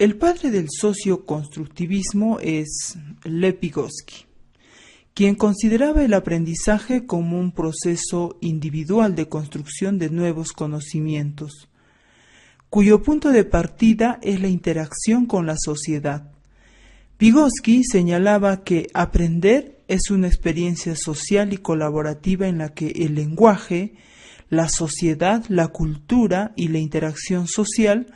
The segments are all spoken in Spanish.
El padre del socioconstructivismo es Lev Vygotsky, quien consideraba el aprendizaje como un proceso individual de construcción de nuevos conocimientos, cuyo punto de partida es la interacción con la sociedad. Vygotsky señalaba que aprender es una experiencia social y colaborativa en la que el lenguaje, la sociedad, la cultura y la interacción social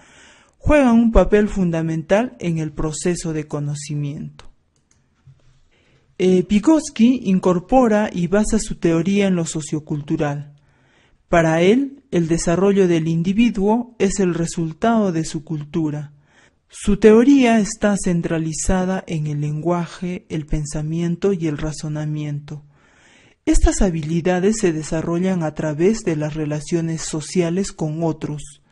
juegan un papel fundamental en el proceso de conocimiento. Vygotsky incorpora y basa su teoría en lo sociocultural. Para él, el desarrollo del individuo es el resultado de su cultura. Su teoría está centralizada en el lenguaje, el pensamiento y el razonamiento. Estas habilidades se desarrollan a través de las relaciones sociales con otros,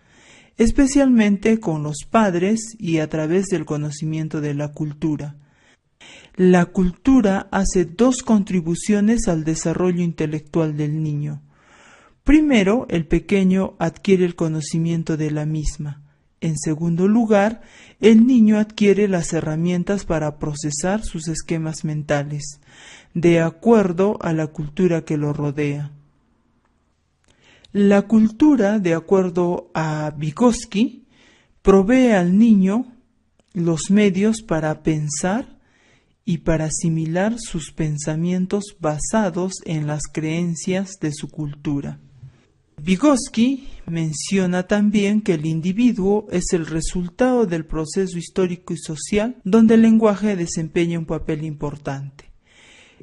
especialmente con los padres y a través del conocimiento de la cultura. La cultura hace dos contribuciones al desarrollo intelectual del niño. Primero, el pequeño adquiere el conocimiento de la misma. En segundo lugar, el niño adquiere las herramientas para procesar sus esquemas mentales, de acuerdo a la cultura que lo rodea. La cultura, de acuerdo a Vygotsky, provee al niño los medios para pensar y para asimilar sus pensamientos basados en las creencias de su cultura. Vygotsky menciona también que el individuo es el resultado del proceso histórico y social donde el lenguaje desempeña un papel importante.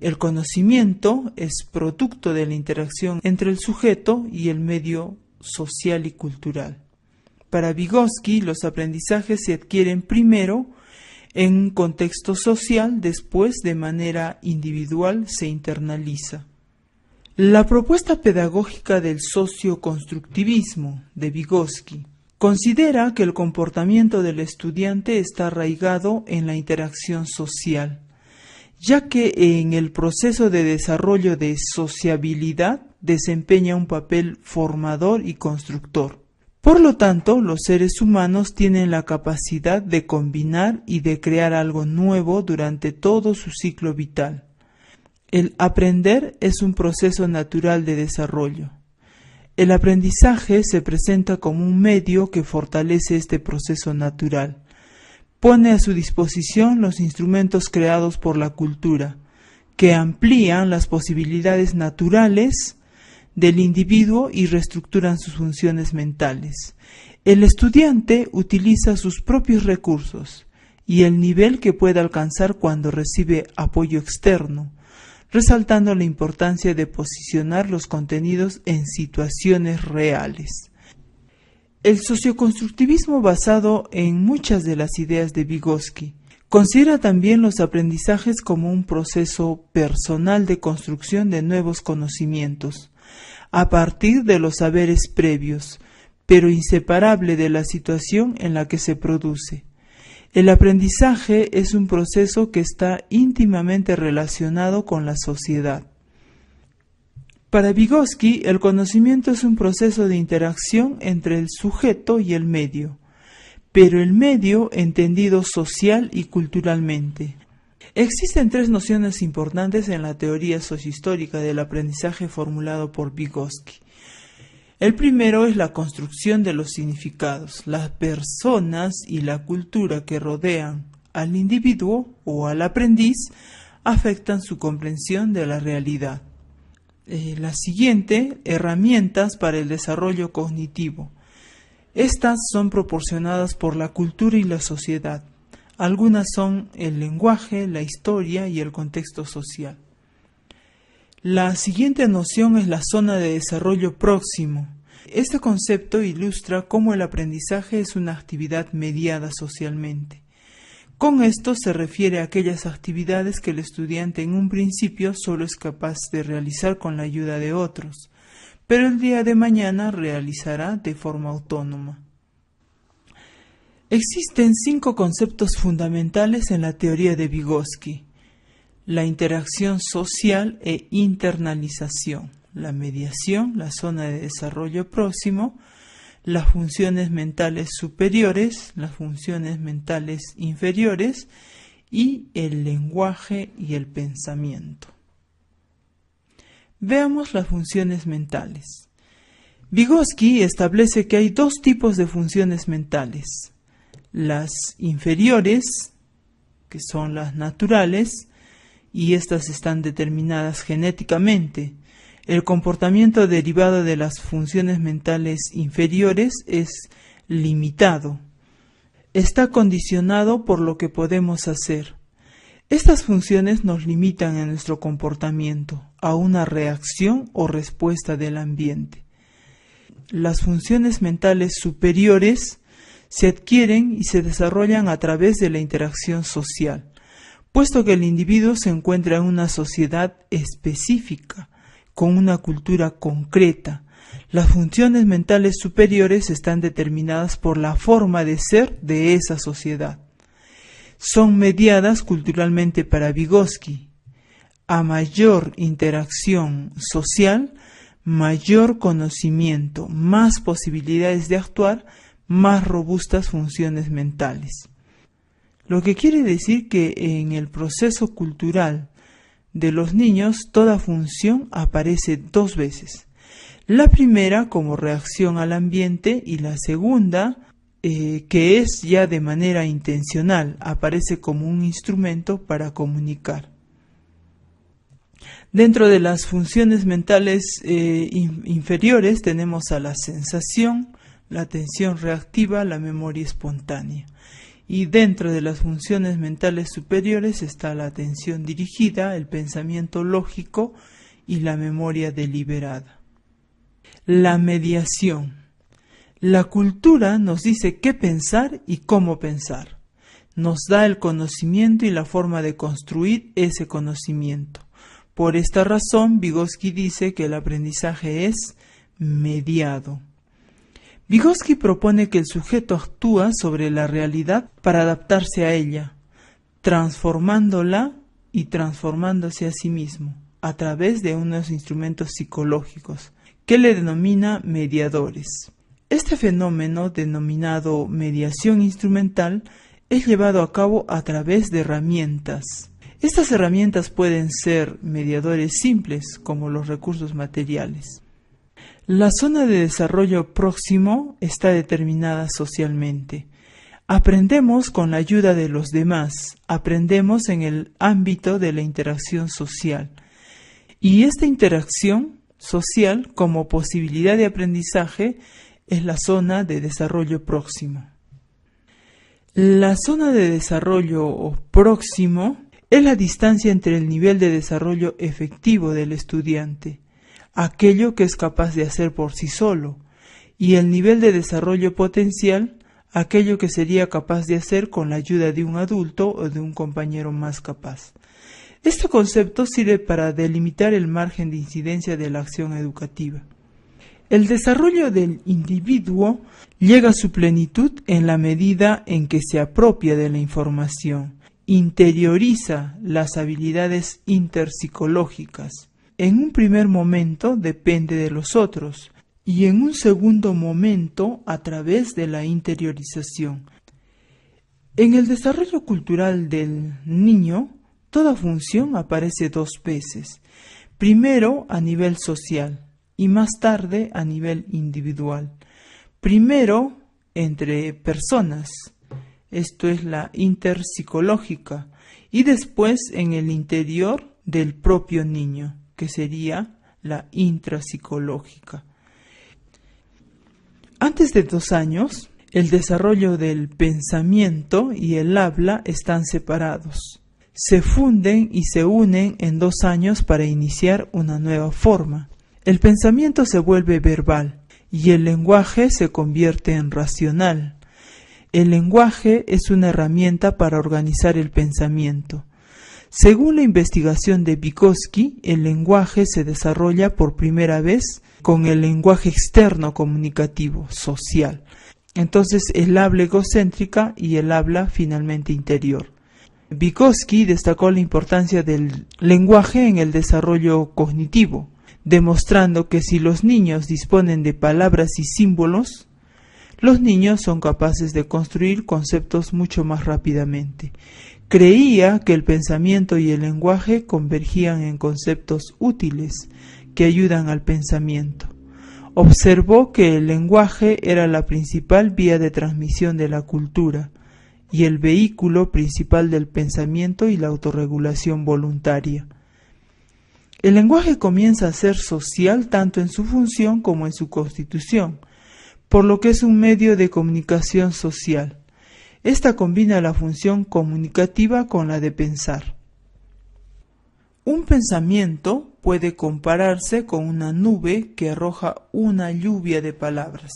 El conocimiento es producto de la interacción entre el sujeto y el medio social y cultural. Para Vygotsky, los aprendizajes se adquieren primero en un contexto social, después de manera individual se internaliza. La propuesta pedagógica del socioconstructivismo de Vygotsky considera que el comportamiento del estudiante está arraigado en la interacción social, ya que en el proceso de desarrollo de sociabilidad desempeña un papel formador y constructor. Por lo tanto, los seres humanos tienen la capacidad de combinar y de crear algo nuevo durante todo su ciclo vital. El aprender es un proceso natural de desarrollo. El aprendizaje se presenta como un medio que fortalece este proceso natural. Pone a su disposición los instrumentos creados por la cultura, que amplían las posibilidades naturales del individuo y reestructuran sus funciones mentales. El estudiante utiliza sus propios recursos y el nivel que puede alcanzar cuando recibe apoyo externo, resaltando la importancia de posicionar los contenidos en situaciones reales. El socioconstructivismo, basado en muchas de las ideas de Vygotsky, considera también los aprendizajes como un proceso personal de construcción de nuevos conocimientos, a partir de los saberes previos, pero inseparable de la situación en la que se produce. El aprendizaje es un proceso que está íntimamente relacionado con la sociedad. Para Vygotsky, el conocimiento es un proceso de interacción entre el sujeto y el medio, pero el medio entendido social y culturalmente. Existen tres nociones importantes en la teoría sociohistórica del aprendizaje formulado por Vygotsky. El primero es la construcción de los significados. Las personas y la cultura que rodean al individuo o al aprendiz afectan su comprensión de la realidad. La siguiente, herramientas para el desarrollo cognitivo. Estas son proporcionadas por la cultura y la sociedad. Algunas son el lenguaje, la historia y el contexto social. La siguiente noción es la zona de desarrollo próximo. Este concepto ilustra cómo el aprendizaje es una actividad mediada socialmente. Con esto se refiere a aquellas actividades que el estudiante en un principio solo es capaz de realizar con la ayuda de otros, pero el día de mañana realizará de forma autónoma. Existen 5 conceptos fundamentales en la teoría de Vygotsky: la interacción social e internalización, la mediación, la zona de desarrollo próximo, las funciones mentales superiores, las funciones mentales inferiores y el lenguaje y el pensamiento. Veamos las funciones mentales. Vygotsky establece que hay dos tipos de funciones mentales: las inferiores, que son las naturales, y estas están determinadas genéticamente. El comportamiento derivado de las funciones mentales inferiores es limitado. Está condicionado por lo que podemos hacer. Estas funciones nos limitan en nuestro comportamiento a una reacción o respuesta del ambiente. Las funciones mentales superiores se adquieren y se desarrollan a través de la interacción social, puesto que el individuo se encuentra en una sociedad específica, con una cultura concreta. Las funciones mentales superiores están determinadas por la forma de ser de esa sociedad. Son mediadas culturalmente para Vygotsky. A mayor interacción social, mayor conocimiento, más posibilidades de actuar, más robustas funciones mentales. Lo que quiere decir que en el proceso cultural de los niños toda función aparece dos veces. La primera como reacción al ambiente y la segunda, que es ya de manera intencional, aparece como un instrumento para comunicar. Dentro de las funciones mentales inferiores tenemos a la sensación, la atención reactiva, la memoria espontánea. Y dentro de las funciones mentales superiores está la atención dirigida, el pensamiento lógico y la memoria deliberada. La mediación. La cultura nos dice qué pensar y cómo pensar. Nos da el conocimiento y la forma de construir ese conocimiento. Por esta razón, Vygotsky dice que el aprendizaje es mediado. Vygotsky propone que el sujeto actúa sobre la realidad para adaptarse a ella, transformándola y transformándose a sí mismo, a través de unos instrumentos psicológicos, que le denomina mediadores. Este fenómeno, denominado mediación instrumental, es llevado a cabo a través de herramientas. Estas herramientas pueden ser mediadores simples, como los recursos materiales. La zona de desarrollo próximo está determinada socialmente. Aprendemos con la ayuda de los demás, aprendemos en el ámbito de la interacción social. Y esta interacción social como posibilidad de aprendizaje es la zona de desarrollo próximo. La zona de desarrollo próximo es la distancia entre el nivel de desarrollo efectivo del estudiante, aquello que es capaz de hacer por sí solo, y el nivel de desarrollo potencial, aquello que sería capaz de hacer con la ayuda de un adulto o de un compañero más capaz. Este concepto sirve para delimitar el margen de incidencia de la acción educativa. El desarrollo del individuo llega a su plenitud en la medida en que se apropia de la información, interioriza las habilidades interpsicológicas. En un primer momento depende de los otros y en un segundo momento a través de la interiorización. En el desarrollo cultural del niño, toda función aparece dos veces, primero a nivel social y más tarde a nivel individual. Primero entre personas, esto es la interpsicológica, y después en el interior del propio niño, que sería la intrapsicológica. Antes de 2 años, el desarrollo del pensamiento y el habla están separados. Se funden y se unen en 2 años para iniciar una nueva forma. El pensamiento se vuelve verbal y el lenguaje se convierte en racional. El lenguaje es una herramienta para organizar el pensamiento. Según la investigación de Vygotsky, el lenguaje se desarrolla por primera vez con el lenguaje externo comunicativo, social. Entonces el habla egocéntrica y el habla finalmente interior. Vygotsky destacó la importancia del lenguaje en el desarrollo cognitivo, demostrando que si los niños disponen de palabras y símbolos, Los niños son capaces de construir conceptos mucho más rápidamente. Creía que el pensamiento y el lenguaje convergían en conceptos útiles que ayudan al pensamiento. Observó que el lenguaje era la principal vía de transmisión de la cultura y el vehículo principal del pensamiento y la autorregulación voluntaria. El lenguaje comienza a ser social tanto en su función como en su constitución, por lo que es un medio de comunicación social. Esta combina la función comunicativa con la de pensar. Un pensamiento puede compararse con una nube que arroja una lluvia de palabras.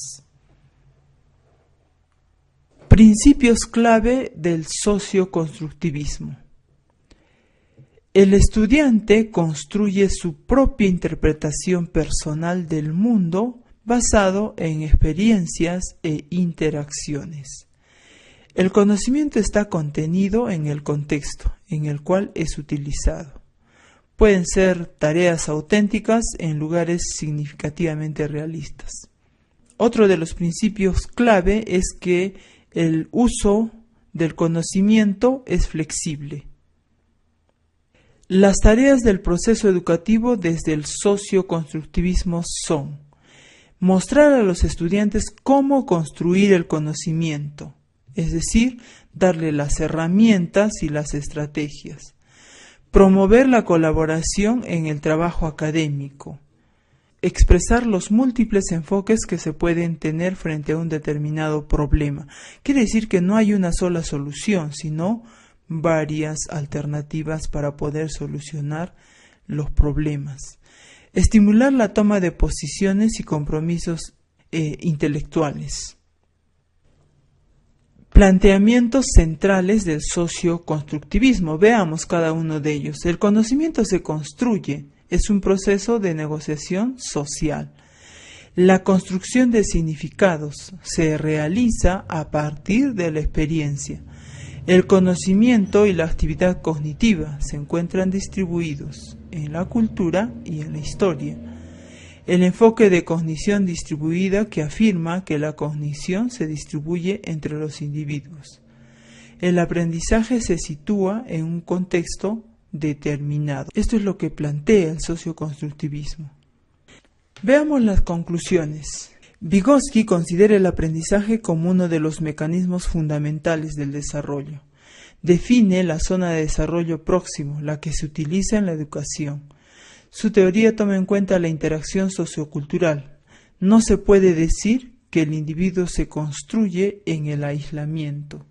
Principios clave del socioconstructivismo. El estudiante construye su propia interpretación personal del mundo basado en experiencias e interacciones. El conocimiento está contenido en el contexto en el cual es utilizado. Pueden ser tareas auténticas en lugares significativamente realistas. Otro de los principios clave es que el uso del conocimiento es flexible. Las tareas del proceso educativo desde el socioconstructivismo son mostrar a los estudiantes cómo construir el conocimiento, es decir, darle las herramientas y las estrategias. Promover la colaboración en el trabajo académico. Expresar los múltiples enfoques que se pueden tener frente a un determinado problema. Quiere decir que no hay una sola solución, sino varias alternativas para poder solucionar los problemas. Estimular la toma de posiciones y compromisos intelectuales. Planteamientos centrales del socioconstructivismo. Veamos cada uno de ellos. El conocimiento se construye, es un proceso de negociación social. La construcción de significados se realiza a partir de la experiencia. El conocimiento y la actividad cognitiva se encuentran distribuidos en la cultura y en la historia. El enfoque de cognición distribuida que afirma que la cognición se distribuye entre los individuos. El aprendizaje se sitúa en un contexto determinado. Esto es lo que plantea el socioconstructivismo. Veamos las conclusiones. Vygotsky considera el aprendizaje como uno de los mecanismos fundamentales del desarrollo. Define la zona de desarrollo próximo, la que se utiliza en la educación. Su teoría toma en cuenta la interacción sociocultural. No se puede decir que el individuo se construye en el aislamiento.